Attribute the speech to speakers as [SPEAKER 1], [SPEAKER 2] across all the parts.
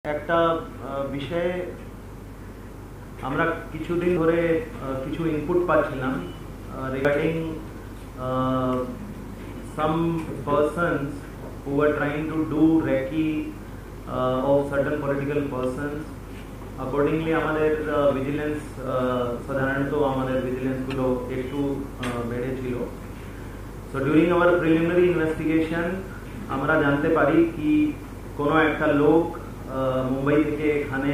[SPEAKER 1] একটা বিষয়ে আমরা কিছুদিন ধরে কিছু ইনপুট পাচ্ছিলাম regarding some persons who were trying to do recce of certain political persons. Accordingly আমাদের vigilance সাধারণত আমাদের vigilance গুলো একটু বেড়েছিল. So during our preliminary investigation আমরা জানতে পারি কি কোনো একটা লোক মুম্বাই থেকে এখানে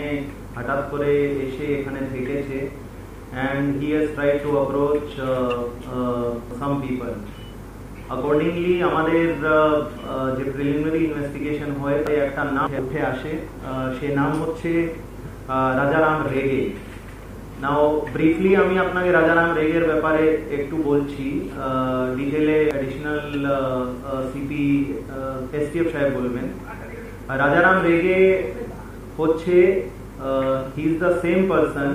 [SPEAKER 1] হঠাৎ করে এসে এখানে থেকেছে and he has tried to approach some people. Accordingly আমাদের যে প্রিলিমিনারি ইনভেস্টিগেশন হয় তাই একটা নাম উঠে আসে, সে নাম হচ্ছে রাজারাম রেগে। নাও ব্রিফলি আমি আপনাকে রাজারাম রেগের ব্যাপারে একটু বলছি, ডিটেলে অ্যাডিশনাল সিপি এসটিএফ সাহেব বলবেন। রাজারাম রেগে হচ্ছে he is the same person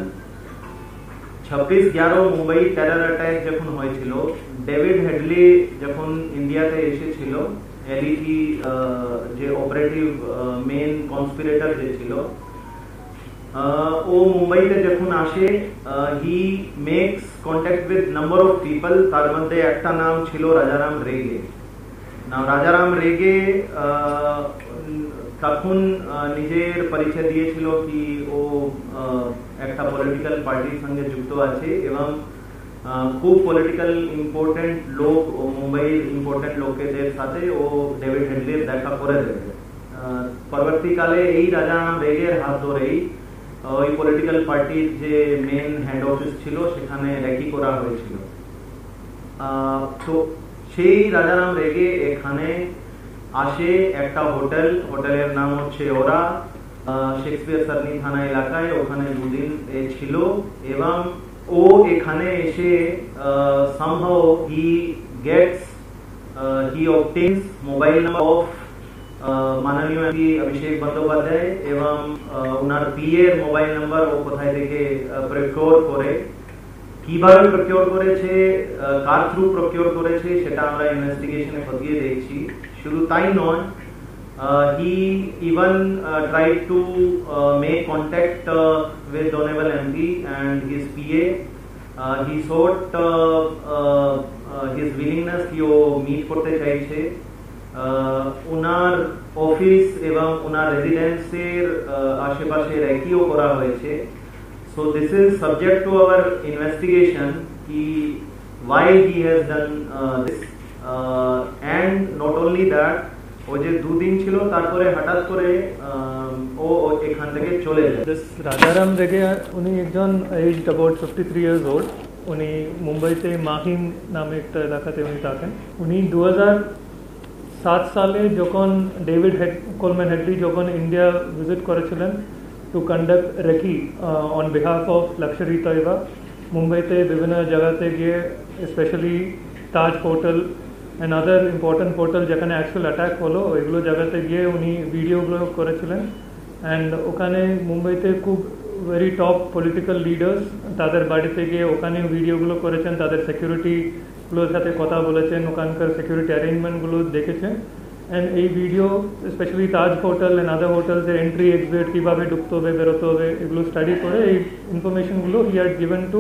[SPEAKER 1] 26/11 Mumbai terror attack যখন হয়েছিল, ডেভিড হেডলি যখন ইন্ডিয়াতে এসেছিল, এলইটি যে অপারেটিভ মেন কনস্পিরেটর যে ছিল, ও মুম্বাইতে যখন আসে he makes contact with number of people, তার মধ্যে একটা নাম ছিল রাজারাম রেগে। নাও রাজারাম রেগে তখন নিজের পরিচয় দিয়েছিল কি ও একটা পলিটিক্যাল পার্টির সঙ্গে যুক্ত আছে এবং খুব পলিটিক্যাল ইম্পর্টেন্ট লোক ও মুম্বাইয়ের ইম্পর্টেন্ট লোকেদের সাথে ও ডেভিড হেডলির দেখা করে দেবে। পরবর্তীকালে এই রাজারাম রেগের হাত ধরেই ওই পলিটিক্যাল পার্টির যে মেন হেড অফিস ছিল সেখানে রেকি করা হয়েছিল। তো সেই রাজারাম রেগে এখানে আসে একটা হোটেলের নাম হচ্ছে ওরা, শেক্সপিয়ার সারনি থানা এলাকায়, ওখানে দুদিন ছিল এবং ও এখানে এসে somehow he obtains mobile number of মাননীয় এমপি অভিষেক বন্দ্যোপাধ্যায় এবং ওনার পিএ এর মোবাইল নাম্বার ও কোথায় থেকে প্রকিউর করে, কিভাবে প্রকিউর করেছে, কার থ্রু প্রকিউর করেছে সেটা আমরা ইনভেস্টিগেশনে খতিয়ে দেখছি। শুধু তাই নয়, he even tried to make contact with Honorable MP and his PA. He showed his willingness कि वो meet করতে চাইছে। ওনার অফিস এবং ওনার রেজিডেন্সের আশেপাশে রেকিও করা হয়েছে। So this is subject to our investigation कि why he has done this, and not only that, ও যে দুদিন ছিল তারপরে হঠাৎ করে ও এখান থেকে চলে যায়।
[SPEAKER 2] This রাজারাম রেগে উনি একজন aged about 53 years old। উনি মুম্বাইতে মাহিম নামে একটা এলাকাতে উনি থাকেন। উনি 2007 সালে যখন ডেভিড কোলম্যান হেডলি যখন ইন্ডিয়া ভিজিট করেছিলেন to conduct recce on behalf of Lashkar Taiba, মুম্বাইতে বিভিন্ন জায়গাতে গিয়ে specially Taj hotel and other important hotel যেখানে অ্যাকচুয়াল অ্যাটাক হলো ওইগুলো জায়গাতে গিয়ে উনি ভিডিওগুলো করেছিলেন। অ্যান্ড ওখানে মুম্বাইতে খুব ভেরি টপ পলিটিক্যাল লিডার্স তাদের বাড়িতে গিয়ে ওখানে ভিডিওগুলো করেছেন, তাদের সিকিউরিটিগুলোর সাথে কথা বলেছেন, ওখানকার সিকিউরিটি অ্যারেঞ্জমেন্টগুলো দেখেছেন। অ্যান্ড এই video specially Taj hotel and other হোটেলসের এন্ট্রি এক্সিট কীভাবে ঢুকতে হবে বেরোতে হবে এগুলো স্টাডি করে এই ইনফরমেশনগুলো he had given to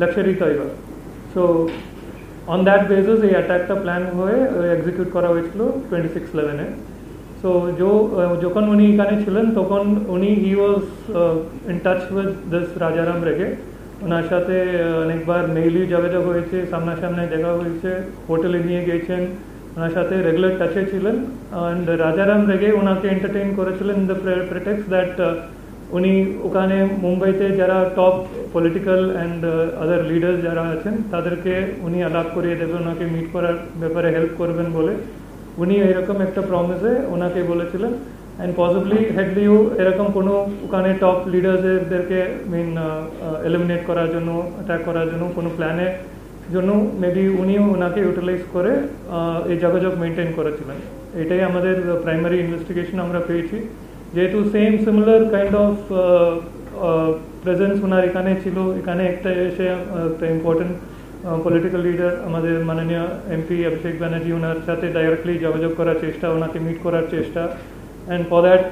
[SPEAKER 2] Lashkar Taiba. So on that basis এই অ্যাটাকটা প্ল্যান হয়ে এক্সিকিউট করা হয়েছিল 26/11-এ। সো যখন উনি এখানে ছিলেন তখন উনি he was in touch with this Rajaram Rege. ওনার সাথে অনেকবার মেইলি যোগাযোগ হয়েছে, সামনাসামনি দেখা হয়েছে, হোটেলে নিয়ে গিয়েছেন, ওনার সাথে রেগুলার টাচে ছিলেন। অ্যান্ড রাজারাম রেগে ওনাকে এন্টারটেইন করেছিলেন দ্য প্রেটেক্সট দ্যাট উনি ওখানে মুম্বাইতে যারা top political and other leaders যারা আছেন তাদেরকে উনি আলাপ করিয়ে দেবেন, ওনাকে মিট করার ব্যাপারে হেল্প করবেন বলে উনি এরকম একটা প্রমিসে ওনাকে বলেছিলেন। অ্যান্ড পসিবলি হেডলিও এরকম কোনো ওখানে টপ লিডার্সদেরকে এলিমিনেট করার জন্য, অ্যাটাক করার জন্য কোনো প্ল্যানের জন্য মেবি উনিও ওনাকে ইউটিলাইজ করে এই যোগাযোগ মেনটেন করেছিলেন। এটাই আমাদের প্রাইমারি ইনভেস্টিগেশন আমরা পেয়েছি। যেহেতু same similar kind of presence ওনার এখানে ছিল, এখানে একটা এসে একটা ইম্পর্টেন্ট পলিটিক্যাল লিডার আমাদের মাননীয় এমপি অভিষেক ব্যানার্জি ওনার সাথে ডাইরেক্টলি যোগাযোগ করার চেষ্টা, ওনাকে মিট করার চেষ্টা, অ্যান্ড ফর দ্যাট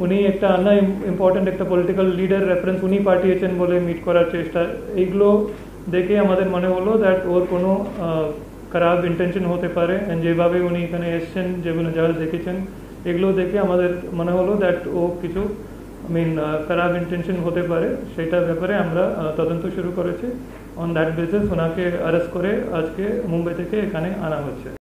[SPEAKER 2] উনি একটা আনা ইম্পর্টেন্ট একটা পলিটিক্যাল লিডার রেফারেন্স উনি পাঠিয়েছেন বলে মিট করার চেষ্টা, এইগুলো দেখে আমাদের মনে হলো দ্যাট ওর কোনো খারাপ ইন্টেনশন হতে পারে। অ্যান্ড যেভাবে উনি এখানে এসছেন, যেগুলো যা দেখেছেন, এগুলো দেখে আমাদের মনে হলো দ্যাট ও কিছু খারাপ ইন্টেনশন হতে পারে, সেটার ব্যাপারে আমরা তদন্ত শুরু করেছি। অন দ্যাট বেসিস ওনাকে অ্যারেস্ট করে আজকে মুম্বাই থেকে এখানে আনা হচ্ছে।